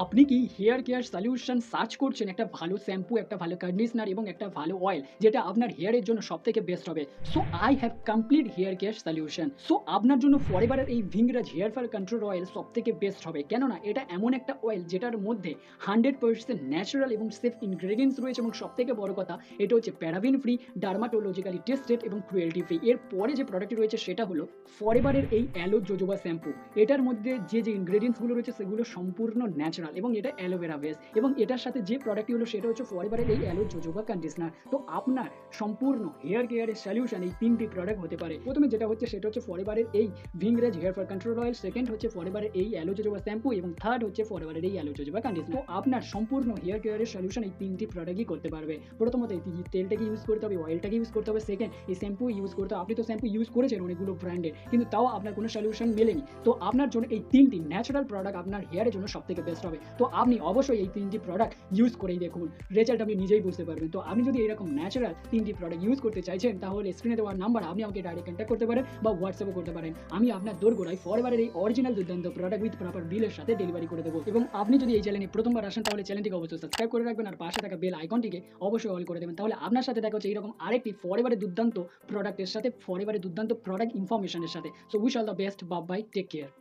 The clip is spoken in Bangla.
আপনি কি হেয়ার কেয়ার সলিউশন সার্চ করছেন একটা ভালো শ্যাম্পু, একটা ভালো কন্ডিশনার এবং একটা ভালো অয়েল যেটা আপনার হেয়ারের জন্য সবথেকে বেস্ট হবে? So I have complete hair care solution. So আপনার জন্য ফরএভারের এই Bhringraj hair fall control oil সবথেকে বেস্ট হবে। কেননা এটা এমন একটা অয়েল যেটার মধ্যে 100% ন্যাচারাল এবং সেফ ইনগ্রেডিয়েন্টস রয়েছে এবং সবথেকে বড় কথা এটা হচ্ছে প্যারাবেন ফ্রি, ডার্মাটোলজিক্যালি টেস্টেড এবং ক্রুয়েল্টি ফ্রি। এরপরে যে প্রোডাক্টটি রয়েছে সেটা হলো ফরএভারের এই অ্যালো জোজোবা শ্যাম্পু। এটার মধ্যে যে ইনগ্রেডিয়েন্টসগুলো রয়েছে সেগুলো সম্পূর্ণ ন্যাচারাল এবং এটা অ্যালোভেরা বেস এবং এটার সাথে যে প্রোডাক্টটি হলো সেটা হচ্ছে ফরএভারের এই অ্যালো জোজোবা কন্ডিশনার। তো আপনার সম্পূর্ণ হেয়ার কেয়ারের সলিউশন এই ৩টি প্রোডাক্ট হতে পারে। প্রথমে যেটা হচ্ছে সেটা হচ্ছে ফরএভারের এই Bhringraj hair fall control oil, second হচ্ছে ফরএভারের এই অ্যালো জোজোবা শ্যাম্পু এবং থার্ড হচ্ছে ফরএভারের এই অ্যালো জোজোবা কন্ডিশনার। তো আপনার সম্পূর্ণ হেয়ার কেয়ারের সলিউশন এই ৩টি প্রোডাক্টই করতে পারবে। প্রথমত এই তেলটাকে ইউজ করতে হবে, অয়েলটাকে ইউজ করতে হবে, সেকেন্ড এই শ্যাম্পু ইউজ করতে হবে। আপনি তো শ্যাম্পু ইউজ করেছেন অনেকগুলো ব্র্যান্ডের, কিন্তু তাও আপনার কোনো সলিউশন মেলেনি। তো আপনার জন্য এই ৩টি ন্যাচারাল প্রোডাক্ট আপনার হেয়ারের জন্য সবথেকে বেস্ট হবে। তো আপনি অবশ্যই এই ৩টি প্রোডাক্ট ইউজ করেই দেখুন, রেজাল্ট আপনি নিজেই বুঝতে পারবেন। তো আপনি যদি এরকম ন্যাচারাল ৩টি প্রোডাক্ট ইউজ করতে চাইছেন তাহলে স্ক্রিনে দেওয়ার নাম্বার আপনি আমাকে ডাইরেক্ট কন্ট্যাক্ট করতে পারেন বা হোয়াটসঅ্যাপও করতে পারেন। আমি আপনার দোরগোড়ায় ফরএভারের এই অরিজিনাল দুর্দান্ত প্রোডাক্ট উইথ প্রপার বিলের সাথে ডেলিভারি করে দেবো। এবং আপনি যদি এই চ্যানেলে প্রথমবার আসেন তাহলে চ্যানেলটিকে অবশ্যই সাবস্ক্রাইব করে রাখবেন আর পাশে থাকা বেল আইকনটিকে অবশ্যই অল করে দেবেন। তাহলে আপনার সাথে দেখা হচ্ছে এইরকম আরেকটি ফরএভারের দুর্দান্ত প্রোডাক্টের সাথে, ফরএভারের দুর্দান্ত প্রোডাক্ট ইনফরমেশনের সাথে। So wish all the best, bye bye, take care.